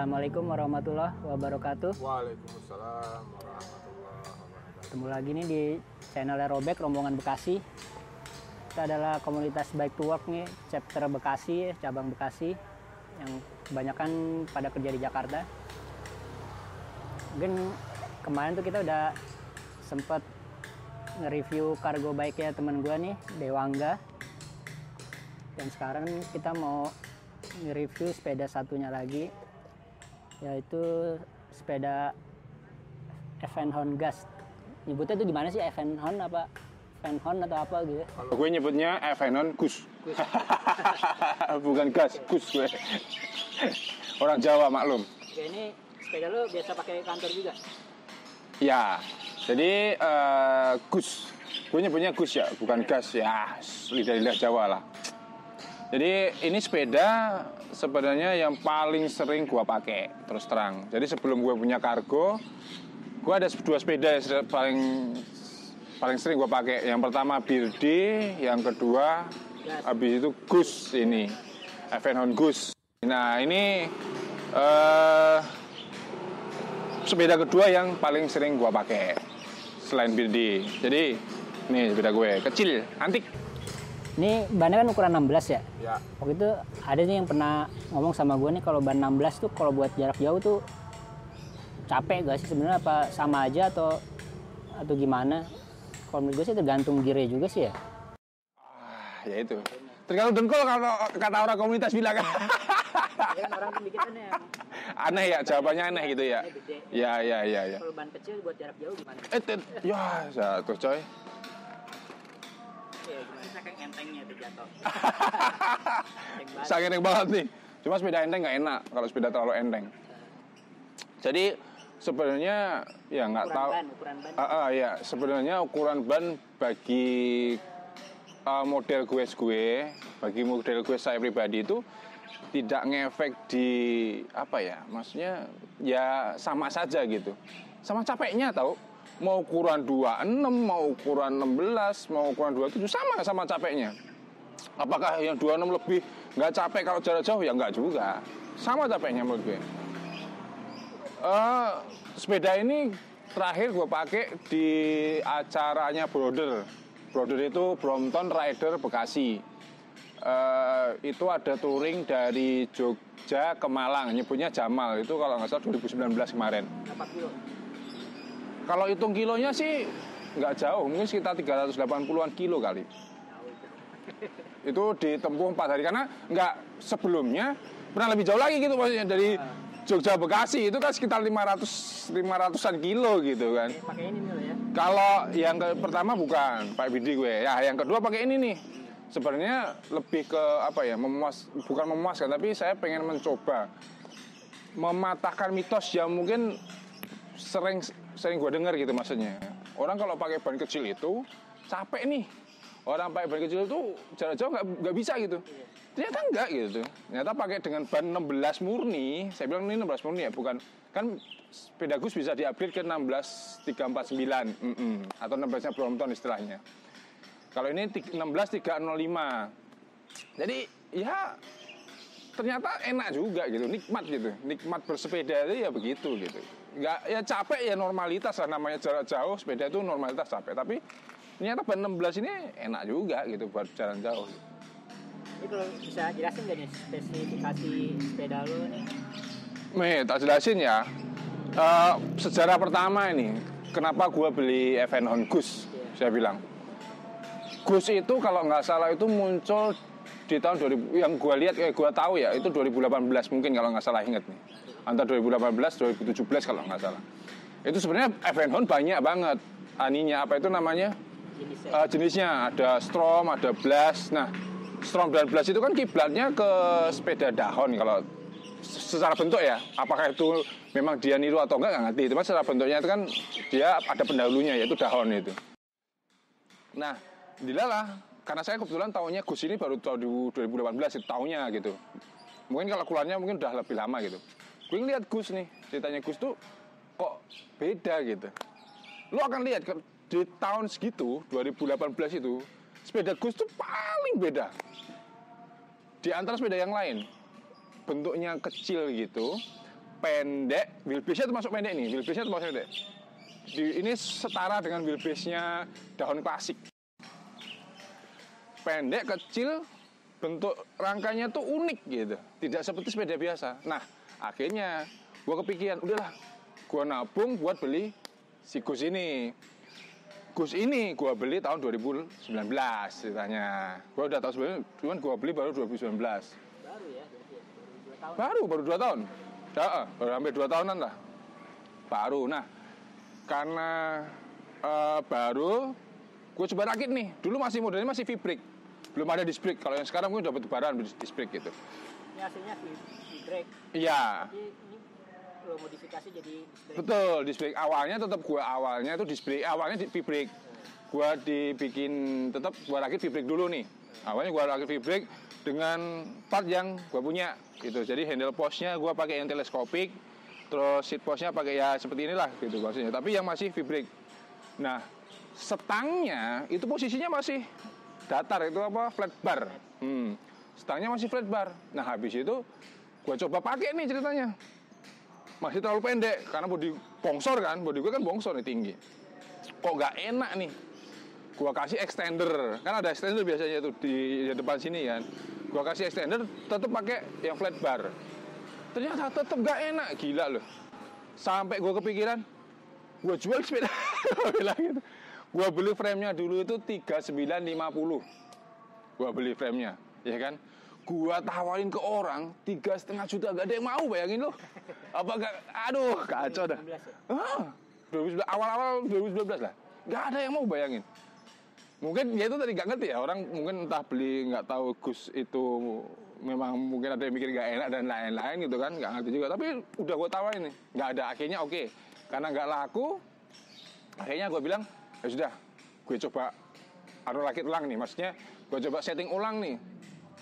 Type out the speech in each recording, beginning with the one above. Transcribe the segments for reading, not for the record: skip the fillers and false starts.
Assalamualaikum warahmatullahi wabarakatuh. Waalaikumsalam warahmatullahi wabarakatuh. Ketemu lagi nih di channelnya Robek Rombongan Bekasi. Kita adalah komunitas Bike to Work nih, chapter Bekasi, cabang Bekasi yang kebanyakan pada kerja di Jakarta. Mungkin kemarin tuh kita udah sempet nge-review kargo bike-nya temen gue nih, Dewangga. Dan sekarang kita mau nge-review sepeda satunya lagi, yaitu sepeda Evenhon Gas. Nyebutnya itu gimana sih, Evenhon apa Evenhon atau apa gitu? Kalau gue nyebutnya Evenhon Gus. Bukan gas, Gus gue. Orang Jawa maklum. Oke, ini sepeda lo biasa pakai kantor juga? Ya, jadi Gus. Gue nyebutnya Gus ya, bukan gas ya. Lidah-lidah Jawa lah. Jadi ini sepeda sebenarnya yang paling sering gue pakai, terus terang. Jadi sebelum gue punya kargo, gue ada dua sepeda yang paling sering gue pakai. Yang pertama Birdi, yang kedua habis itu Gus ini, Evenhon Gus. Nah ini sepeda kedua yang paling sering gue pakai selain Birdi. Jadi ini sepeda gue kecil, antik. Ini bannya kan ukuran 16 ya? Ya. Waktu itu ada nih yang pernah ngomong sama gue nih, kalau ban 16 tuh kalau buat jarak jauh tuh capek gak sih sebenarnya, apa sama aja atau gimana? Kalau menurut gue sih tergantung gearnya juga sih ya. Ya itu. Tergantung dengkul kalau kata orang komunitas bilang. Ya kan orang kan bikin aneh. Aneh ya, jawabannya aneh gitu ya. Ya. Kalau ban kecil buat jarak jauh gimana? Ya, jatuh coy. Ya gimana, saking entengnya tuh jatuh. Saking enteng banget nih. Cuma sepeda enteng nggak enak kalau sepeda terlalu enteng. Jadi sebenarnya ya nggak tahu. Ukuran ban. Ya sebenarnya ukuran ban bagi model gue, bagi model gue saya pribadi itu tidak ngefek di apa ya, maksudnya ya sama saja gitu. Sama capeknya tahu. Mau ukuran 26, mau ukuran 16, mau ukuran 27 sama capeknya. Apakah yang 26 lebih nggak capek kalau jarak jauh? Ya nggak juga. Sama capeknya menurut gue. Sepeda ini terakhir gue pakai di acaranya Brother. Brother itu Brompton Rider Bekasi. Itu ada touring dari Jogja ke Malang, nyebutnya Jamal. Itu kalau nggak salah 2019 kemarin. 4 kilo. Kalau hitung kilonya sih nggak jauh, mungkin sekitar 380-an kilo kali. Itu ditempuh 4 hari, karena nggak sebelumnya pernah lebih jauh lagi gitu, maksudnya dari Jogja Bekasi itu kan sekitar 500-an kilo gitu kan. Pakai ini nih ya. Kalau yang pertama bukan pakai Bidi gue, ya yang kedua pakai ini nih. Sebenarnya lebih ke apa ya, bukan memuaskan, tapi saya pengen mencoba mematahkan mitos yang mungkin sering gue dengar gitu, maksudnya orang kalau pakai ban kecil itu capek nih, orang pakai ban kecil itu jarak jauh nggak bisa gitu. Ternyata enggak gitu. Ternyata pakai dengan ban 16 murni, saya bilang ini 16 murni ya, bukan kan sepeda Gus bisa di-upgrade ke 16349 atau 16-nya Brompton istilahnya. Kalau ini 16305. Jadi ya ternyata enak juga gitu, nikmat gitu. Nikmat bersepeda itu ya begitu gitu. Nggak, ya capek ya normalitas lah, namanya jarak jauh sepeda itu normalitas capek, tapi ternyata ban 16 ini enak juga gitu buat jalan jauh. Jadi kalau bisa jelasin nggak nih spesifikasi sepeda lo nih? Tak jelasin ya. Sejarah pertama ini, kenapa gua beli Evenhon Gus? Saya bilang Gus itu kalau nggak salah itu muncul di tahun 2000, yang gue lihat, gue tahu ya, itu 2018 mungkin kalau nggak salah, inget nih, antara 2018 2017 kalau nggak salah. Itu sebenarnya Evenhon banyak banget aninya, apa itu namanya, jenisnya ada Strom, ada Blast. Nah Strom dan Blast itu kan kiblatnya ke sepeda dahon kalau secara bentuk ya. Apakah itu memang dia niru atau enggak ngerti, cuma secara bentuknya itu kan dia ada pendahulunya, yaitu dahon itu. Nah dilalah, karena saya kebetulan tahunnya Gus ini baru tahun 2018 itu tahunnya gitu. Mungkin kalau keluarnya mungkin udah lebih lama gitu. Gue ngeliat Gus nih, ceritanya Gus tuh kok beda gitu. Lo akan lihat di tahun segitu 2018 itu sepeda Gus tuh paling beda di antara sepeda yang lain. Bentuknya kecil gitu, pendek, wheelbase-nya termasuk pendek nih, wheelbase-nya termasuk pendek. Ini setara dengan wheelbase-nya daun klasik. Pendek, kecil, bentuk rangkanya tuh unik gitu, tidak seperti sepeda biasa. Nah, akhirnya gue kepikiran, udahlah, gue nabung buat beli si Gus ini. Gus ini gue beli tahun 2019 ceritanya. Gue udah tahu sebelumnya, cuman gue beli baru 2019. Baru ya, berarti 2 tahun. Baru 2 tahun. Ya, baru hampir 2 tahunan lah. Baru. Nah, karena baru, gue coba rakit nih. Dulu masih modelnya masih V-brake, belum ada disc brake. Kalau yang sekarang gue udah bertebaran disc brake gitu. Ini aslinya V-brake. Iya. Jadi ini lo modifikasi jadi disc brake. Betul, disc brake awalnya tetap gue awalnya itu disc brake, awalnya V-brake. Gue dibikin tetap gue rakit V-brake dulu nih. Awalnya gue rakit V-brake dengan part yang gue punya gitu. Jadi handle postnya gue pakai yang teleskopik, terus seat postnya pakai ya seperti inilah gitu maksudnya. Tapi yang masih V-brake. Nah, setangnya itu posisinya masih datar, itu apa, flat bar. Setangnya masih flat bar. Nah, habis itu gue coba pakai nih ceritanya. Masih terlalu pendek karena bodi bongsor kan, bodi gue kan bongsor nih tinggi. Kok nggak enak nih? Gue kasih extender, kan ada extender biasanya tuh di depan sini kan. Gue kasih extender, tetap pakai yang flat bar. Ternyata tetap nggak enak, gila loh. Sampai gue kepikiran, gue jual sepeda. Bilang gitu. Gue beli frame-nya dulu itu 3950. Gue beli frame-nya, ya kan? Gua tawarin ke orang 3,5 juta, gak ada yang mau, bayangin lo. Apa gak? Aduh, kacau dah. 2019 ya? Awal-awal 2019 lah. Gak ada yang mau, bayangin. Mungkin ya itu tadi gak ngerti ya, orang mungkin entah beli nggak tahu Gus itu memang mungkin ada yang mikir gak enak dan lain-lain gitu kan, nggak ngerti juga. Tapi udah gue tawarin nih, nggak ada. Akhirnya oke. Karena nggak laku, akhirnya gue bilang ya sudah, gue coba rakit ulang nih. Maksudnya gue coba setting ulang nih.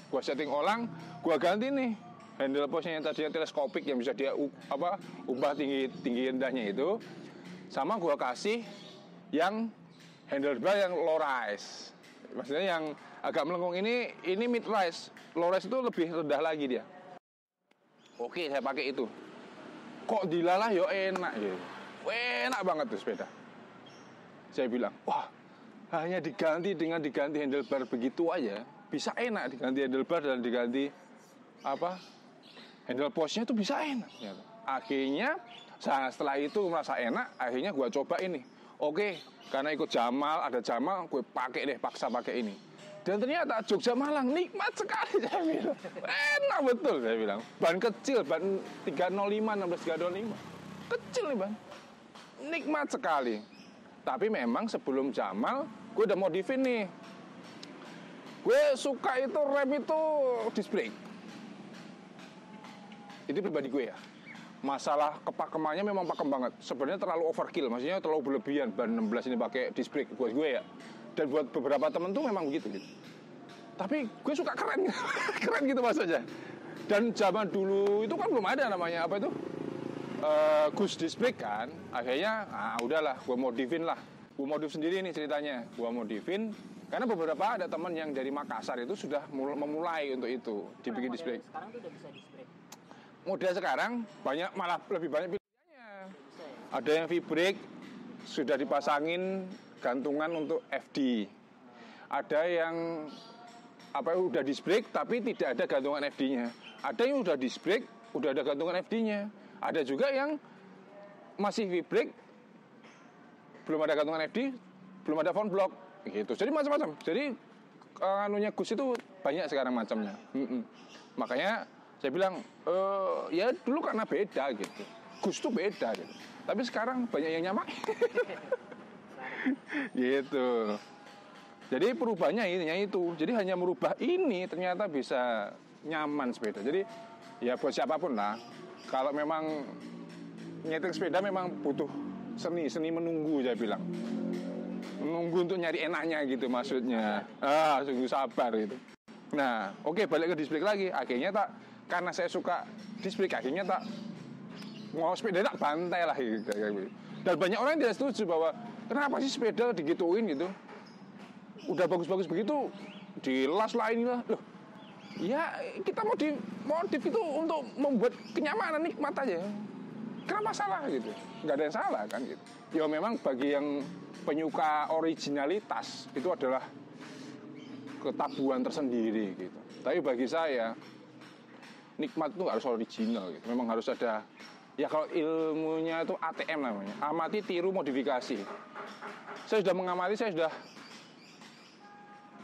Gue setting ulang, gue ganti nih handle postnya yang tadinya teleskopik yang bisa dia ubah tinggi rendahnya itu, sama gue kasih yang handlebar yang low rise. Maksudnya yang agak melengkung ini mid rise. Low rise itu lebih rendah lagi dia. Oke, saya pakai itu. Kok dilalah yo enak gitu. Enak banget tuh sepeda. Saya bilang, wah, hanya diganti handlebar begitu aja bisa enak, diganti handlebar dan diganti handle postnya itu bisa enak. Akhirnya setelah itu merasa enak, akhirnya gue coba ini. Oke, karena ikut Jamal, ada Jamal, gue pakai deh, paksa pakai ini. Dan ternyata Jogja Malang nikmat sekali, saya bilang. Enak betul, saya bilang. Ban kecil, ban 305, 16305. Kecil nih ban. Nikmat sekali. Tapi memang sebelum Jamal, gue udah modifin nih. Gue suka itu rem itu disc brake. Itu pribadi gue ya. Masalah kepakemannya memang pakem banget. Sebenarnya terlalu overkill, maksudnya terlalu berlebihan. Ban 16 ini pakai disc brake buat gue ya. Dan buat beberapa temen tuh memang begitu gitu. Tapi gue suka keren. Keren gitu maksudnya. Dan zaman dulu itu kan belum ada namanya apa itu Gus disc brake kan. Akhirnya udahlah, gue modifin lah. Gue modif sendiri nih ceritanya. Gue modifin karena beberapa ada teman yang dari Makassar itu sudah memulai untuk itu dibikin disc brake. Sekarang tuh udah bisa disc brake. Model sekarang banyak, malah lebih banyak pilihannya. Ada yang V-brake sudah dipasangin gantungan untuk FD. Ada yang udah disc brake tapi tidak ada gantungan FD-nya. Ada yang udah disc brake udah ada gantungan FD-nya. Ada juga yang masih V-brake belum ada gantungan FD, belum ada front block gitu. Jadi macam-macam. Jadi anunya Gus itu banyak sekarang macamnya. Makanya saya bilang ya dulu karena beda gitu. Gus tuh beda gitu. Tapi sekarang banyak yang nyamain. Gitu. Jadi perubahannya intinya itu. Jadi hanya merubah ini ternyata bisa nyaman sepeda. Jadi ya buat siapapun lah. Kalau memang nyeting sepeda memang butuh seni menunggu, saya bilang. Menunggu untuk nyari enaknya gitu maksudnya. Sungguh sabar gitu. Nah, oke, balik ke disc brake lagi. Akhirnya karena saya suka disc brake, akhirnya mau sepeda tak bantai lah gitu. Dan banyak orang yang tidak setuju bahwa kenapa sih sepeda digituin gitu. Udah bagus-bagus begitu dilas lah inilah. Loh, Ya kita modif itu untuk membuat kenyamanan, nikmat aja. Kenapa salah gitu? Nggak ada yang salah kan gitu. Ya memang bagi yang penyuka originalitas itu adalah ketabuhan tersendiri gitu. Tapi bagi saya nikmat itu harus original gitu. Memang harus ada, ya kalau ilmunya itu ATM namanya, amati, tiru, modifikasi. Saya sudah mengamati, saya sudah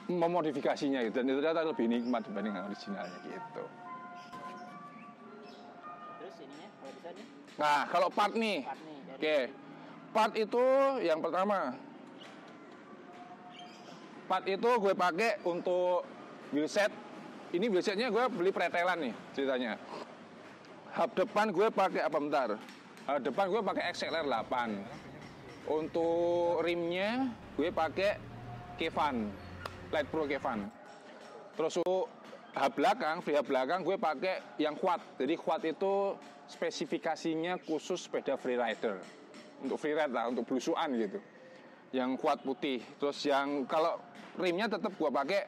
memodifikasinya gitu, dan itu ternyata lebih nikmat dibanding originalnya gitu. Terus ininya kalau bisa nih. Nah, kalau part nih. Oke. Part itu yang pertama. Part itu gue pakai untuk wheelset. Ini wheelsetnya gue beli pretelan nih ceritanya. Hub depan gue pakai apa bentar? Hub depan gue pakai XLR 8. Untuk rimnya gue pakai Kevan, Light Pro Kevan. Terus untuk hub belakang, free hub belakang gue pakai yang quad. Jadi quad itu spesifikasinya khusus sepeda freerider. Untuk freeride lah, untuk belusuan gitu. Yang quad putih. Terus yang kalau rimnya tetap gue pakai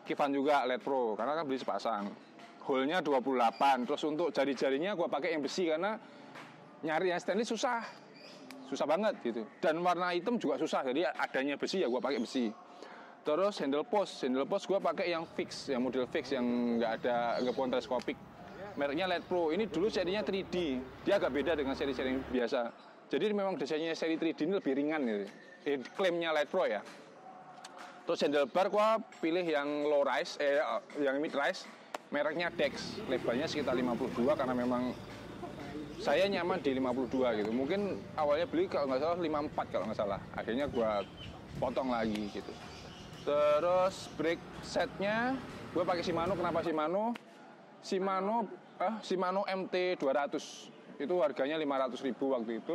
Kevan juga Light Pro, karena kan beli sepasang. Hole-nya 28. Terus untuk jari-jarinya gue pakai yang besi, karena nyari yang stainless susah banget gitu. Dan warna hitam juga susah, jadi adanya besi ya gue pakai besi. Terus handle post gue pakai yang fix, yang model fix, yang nggak teleskopik. Mereknya Light Pro. Ini dulu serinya 3D, dia agak beda dengan seri-seri biasa. Jadi memang desainnya seri 3D ini lebih ringan gitu. Klaimnya Light Pro ya. Terus handlebar gue pilih yang low rise, yang mid rise, mereknya Dex. Lebarnya sekitar 52 karena memang saya nyaman di 52 gitu. Mungkin awalnya beli kalau nggak salah 54 kalau nggak salah. Akhirnya gue potong lagi gitu. Terus brake setnya gue pakai Shimano. Kenapa Shimano? Shimano MT 200. Itu harganya 500.000 waktu itu.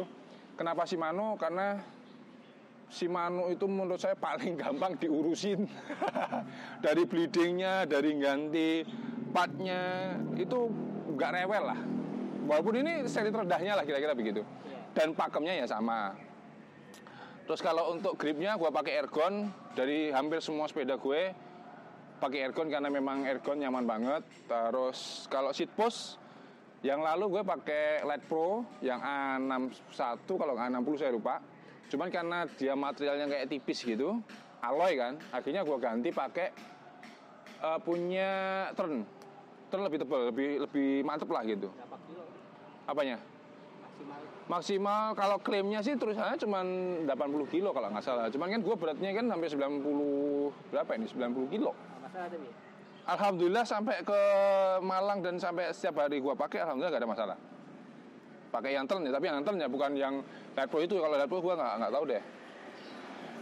Kenapa Shimano? Karena Shimano itu menurut saya paling gampang diurusin. Dari bleedingnya, dari ganti partnya, itu nggak rewel lah. Walaupun ini seri terendahnya lah kira-kira begitu. Dan pakemnya ya sama. Terus kalau untuk gripnya gue pakai Ergon. Dari hampir semua sepeda gue pakai Ergon karena memang Ergon nyaman banget. Terus kalau seat post yang lalu gue pakai Light Pro yang A61 kalau nggak A60 saya lupa. Cuman karena dia materialnya kayak tipis gitu, alloy kan, akhirnya gue ganti pakai punya Tern lebih tebal, lebih mantep lah gitu. Berapa kilo? Apanya? Maksimal kalau klaimnya sih tulisannya cuma 80 kilo kalau nggak salah. Cuman kan gue beratnya kan sampai 90 berapa ini? 90 kilo. Masalah tapi. Alhamdulillah sampai ke Malang dan sampai setiap hari gue pakai, alhamdulillah gak ada masalah. Pakai yang Tern ya, tapi yang Tern ya bukan yang Light Pro itu. Kalau Light Pro gue nggak tahu deh.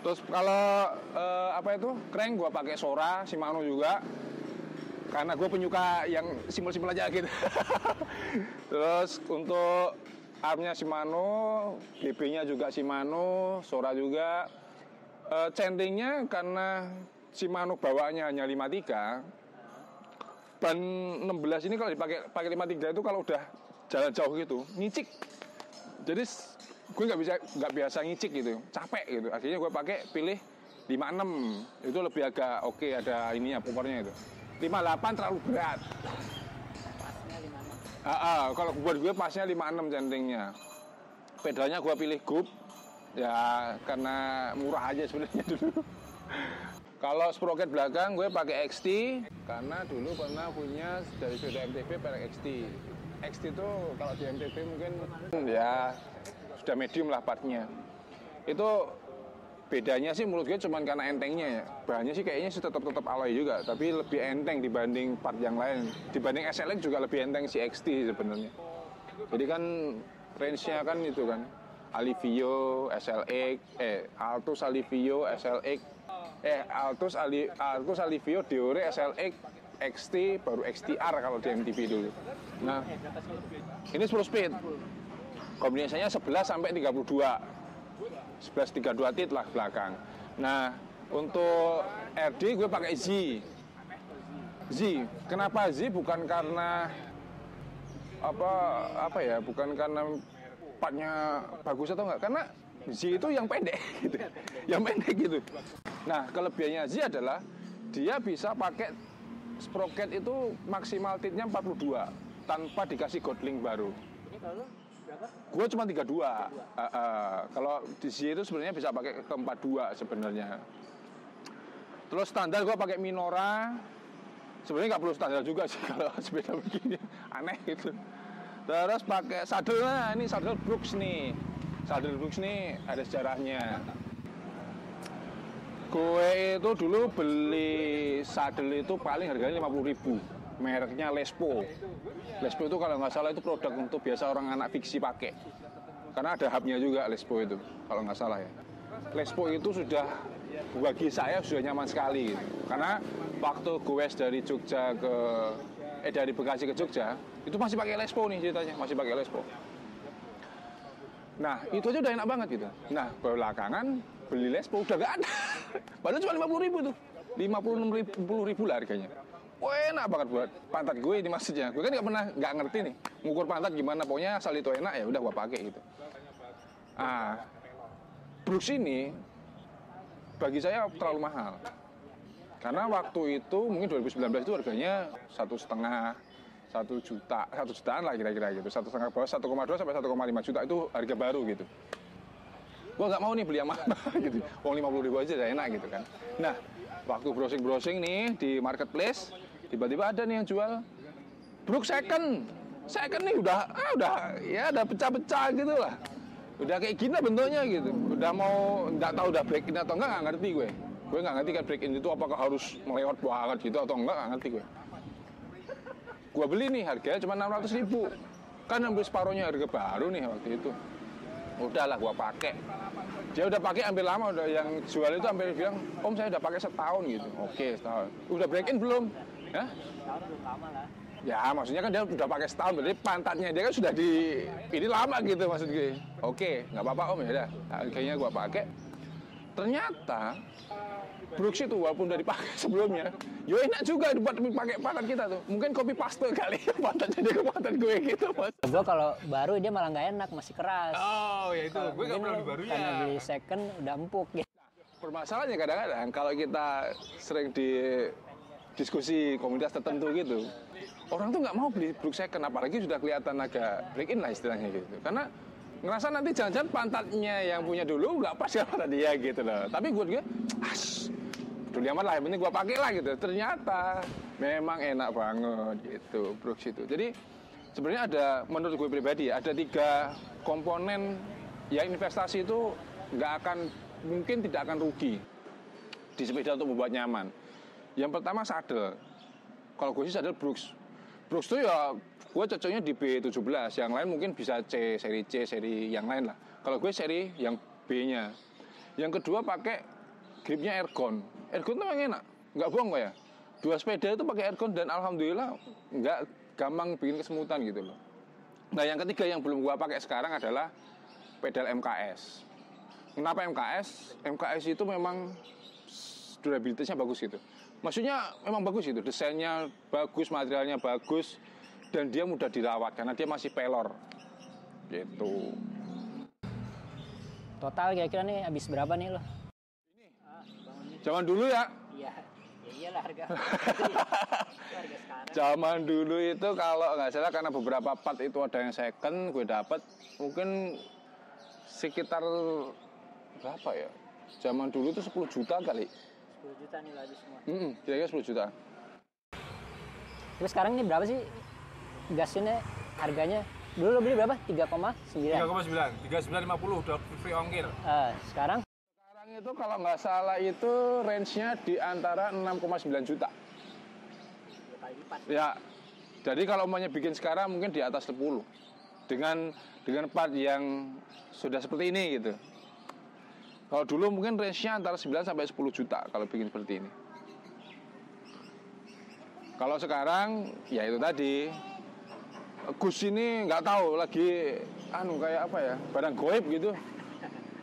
Terus kalau crank gue pakai Sora, Shimano juga. Karena gue penyuka yang simpel-simpel aja gitu. Terus untuk armnya Shimano, DP-nya juga Shimano, Sora juga. Centingnya karena Shimano bawaannya hanya 53. Ban 16 ini kalau dipakai 53 itu kalau udah jalan jauh gitu ngicik. Jadi gue nggak biasa ngicik gitu, capek gitu. Akhirnya gue pilih 56. Itu lebih agak oke, ada ininya powernya itu. 58 terlalu berat. Pasnya 56. Kalau buat gue pasnya 56 centingnya. Pedalnya gue pilih Goop. Ya karena murah aja sebenarnya dulu. Kalau sprocket belakang gue pakai XT karena dulu pernah punya dari sepeda MTB pakai XT. XT itu kalau di MTB mungkin ya sudah medium lah partnya. Itu bedanya sih menurut gue cuman karena entengnya ya. Bahannya sih kayaknya sih tetap alloy juga, tapi lebih enteng dibanding part yang lain. Dibanding SLX juga lebih enteng si XT sebenarnya. Jadi kan range-nya kan itu kan Alivio, SLX, Altus Alivio, SLX, Altus Alivio, Deore, SLX, XT, baru XTR kalau di MTB dulu. Nah, ini 10 speed. Kombinasinya 11 sampai 32. 11 32 tit lah belakang. Nah, untuk RD gue pakai Z. Kenapa Z? Bukan karena bukan karena partnya bagus atau enggak, karena Z itu yang pendek gitu. Yang pendek gitu. Nah, kelebihannya Z adalah dia bisa pakai sprocket itu maksimal titnya 42 tanpa dikasih godling baru. Ini kalau lu berapa? Gue cuma 32. Kalau di sini itu sebenarnya bisa pakai ke 42 sebenarnya. Terus standar gue pakai Minora. Sebenarnya nggak perlu standar juga sih kalau sepeda begini, aneh gitu. Terus pakai saddle, nah ini saddle Brooks nih. Saddle Brooks nih ada sejarahnya. Gue itu dulu beli saddle itu paling harganya 50.000. Mereknya Lespo. Lespo itu kalau nggak salah itu produk untuk biasa orang anak fiksi pakai. Karena ada hubnya juga Lespo itu, kalau nggak salah ya. Lespo itu sudah, bagi saya sudah nyaman sekali gitu. Karena waktu gue dari Jogja ke dari Bekasi ke Jogja itu masih pakai Lespo nih ceritanya, masih pakai Lespo. Nah itu aja udah enak banget gitu. Nah belakangan beli Lespo udah gak ada. Padahal cuma 50.000 tuh, 50-60.000 lah harganya. Wah enak banget buat pantat gue ini maksudnya. Gue kan nggak ngerti nih ngukur pantat gimana, pokoknya asal itu enak ya udah gue pakai gitu. Brooks ini bagi saya terlalu mahal. Karena waktu itu mungkin 2019 itu harganya 1,5 jutaan lah kira-kira gitu. 1,5 bawah 1,2 sampai 1,5 juta itu harga baru gitu. Gua nggak mau nih beli yang mahal gitu. Uang 50.000 aja udah enak gitu kan. Nah, waktu browsing nih di marketplace, tiba-tiba ada nih yang jual Brooks second nih udah pecah-pecah gitu lah. Udah kayak gini bentuknya gitu. Udah mau nggak tahu udah break in atau enggak ngerti gue. Gue nggak ngerti kan break in itu apakah harus melewat banget gitu atau enggak ngerti gue. Gue beli nih harganya cuma 600.000. Kan hampir separuhnya harga baru nih waktu itu. Udahlah gue pakai. Dia udah pakai hampir lama, udah yang jual itu hampir bilang, "Om saya udah pakai setahun gitu." Oke, setahun. Udah break in belum? Ya? Setahun belum lama lah. Ya maksudnya kan dia udah pakai setahun, berarti pantatnya dia kan sudah ini lama gitu maksud gue. Oke, nggak apa-apa Om ya udah. Harganya gue pakai. Ternyata Brooks itu walaupun udah dipakai sebelumnya, yo enak juga buat pakai pantat kita tuh. Mungkin copy paste kali ya pantatnya dia ke pantat gue gitu mas. Gue kalau baru dia malah nggak enak, masih keras. Oh ya itu, gue nggak pernah beli barunya. Karena beli second udah empuk gitu. Permasalahannya kadang-kadang kalau kita sering di diskusi komunitas tertentu gitu, orang tuh nggak mau beli Brooks second, apalagi sudah kelihatan agak break in lah istilahnya gitu. Karena ngerasa nanti jangan-jangan pantatnya yang punya dulu nggak pas sama pantat dia gitu loh. Tapi gue peduli amat lah, yang penting gue pakai lah gitu. Ternyata memang enak banget gitu Brooks itu. Jadi sebenarnya ada, menurut gue pribadi ada 3 komponen yang investasi itu mungkin tidak akan rugi di sepeda untuk membuat nyaman. Yang pertama saddle. Kalau gue sih saddle Brooks. Brooks itu ya gue cocoknya di B17, yang lain mungkin bisa seri C, seri yang lain lah. Kalau gue seri yang B-nya. Yang kedua pakai gripnya Ergon. Ergon tuh memang enak, nggak bohong gue ya. 2 sepeda itu pakai Ergon dan alhamdulillah nggak gampang bikin kesemutan gitu loh. Nah yang ketiga yang belum gue pakai sekarang adalah pedal MKS. Kenapa MKS? MKS itu memang durabilitasnya bagus gitu. Maksudnya memang bagus itu, desainnya bagus, materialnya bagus, dan dia mudah dirawat karena dia masih pelor gitu. Total kira-kira nih habis berapa nih lo? Zaman dulu ya? Iya, ya iyalah harga. Harga sekarang. Zaman dulu itu kalau nggak salah karena beberapa part itu ada yang second, gue dapat mungkin sekitar berapa ya? Zaman dulu itu 10 juta kali. 10 juta nih habis semua. Kira-kira 10 juta. Terus sekarang ini berapa sih gasnya harganya? Dulu lo beli berapa? 3,9. 3,9, 3950 udah free ongkir. Sekarang Itu kalau nggak salah itu range-nya di antara 6,9 juta. 2 kali lipat. Ya, jadi kalau umpamanya bikin sekarang mungkin di atas 10. Dengan part yang sudah seperti ini gitu. Kalau dulu mungkin range-nya antara 9 sampai 10 juta kalau bikin seperti ini. Kalau sekarang ya itu tadi Gus ini nggak tahu lagi kayak apa ya, barang goib gitu.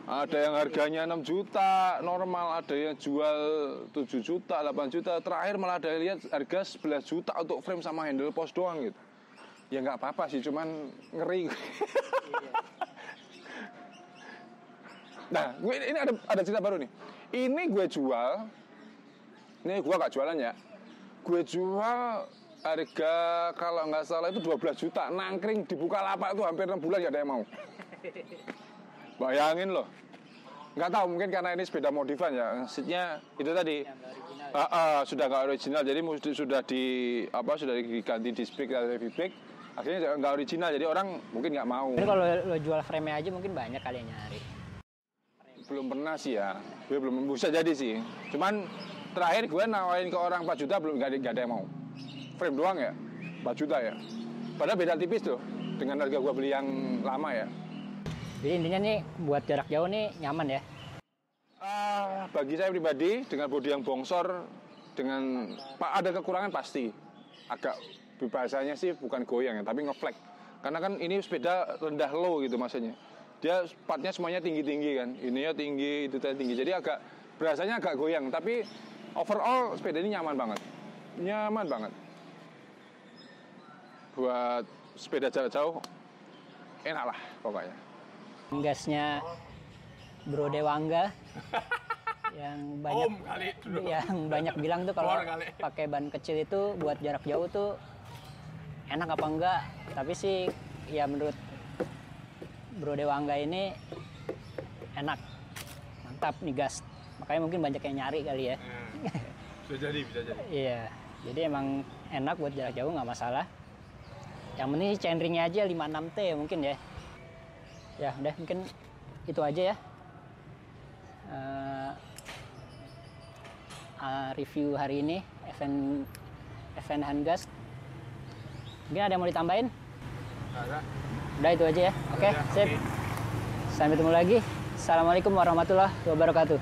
Ada yang harganya 6 juta normal, ada yang jual 7 juta, 8 juta. Terakhir malah ada yang lihat harga 11 juta untuk frame sama handle post doang gitu. Ya nggak apa-apa sih, cuman ngeri. Nah, ini ada cerita baru nih. Ini gue jual, ini gue gak jualan ya. Gue jual harga kalau nggak salah itu 12 juta. Nangkring di Bukalapak itu hampir 6 bulan nggak ada yang mau. Bayangin loh. Nggak tahu, mungkin karena ini sepeda modifan ya. Maksudnya itu tadi sudah nggak original, jadi sudah diganti disc brake atau heavy brake. Akhirnya nggak original, jadi orang mungkin nggak mau. Tapi kalau lo jual frame aja mungkin banyak kali yang nyari. Belum pernah sih ya, gue belum bisa jadi sih. Cuman terakhir gue nawarin ke orang 4 juta belum nggak ada yang mau. Frame doang ya, 4 juta ya. Padahal beda tipis tuh dengan harga gue beli yang lama ya. Jadi intinya nih buat jarak jauh nih nyaman ya. Bagi saya pribadi dengan bodi yang bongsor, dengan ada kekurangan pasti. Agak bahasanya sih bukan goyang ya, tapi ngeflek. Karena kan ini sepeda rendah low gitu maksudnya. Dia partnya semuanya tinggi-tinggi kan. Ininya tinggi, itu tinggi. Jadi agak berasanya agak goyang, tapi overall sepeda ini nyaman banget. Nyaman banget. Buat sepeda jarak jauh enak lah pokoknya. Gasnya Bro Dewangga yang banyak bilang tuh kalau pakai ban kecil itu buat jarak jauh tuh enak apa enggak, tapi sih ya menurut Bro Dewangga ini enak, mantap nih gas, makanya mungkin banyak yang nyari kali ya. Bisa jadi. Iya, jadi emang enak buat jarak jauh nggak masalah. Yang penting chainringnya aja 56T ya mungkin ya. Ya udah mungkin itu aja ya. Review hari ini event Handgas. Mungkin ada yang mau ditambahin? Ada. Udah itu aja ya. Oke, sip. Sampai ketemu lagi. Assalamualaikum warahmatullahi wabarakatuh.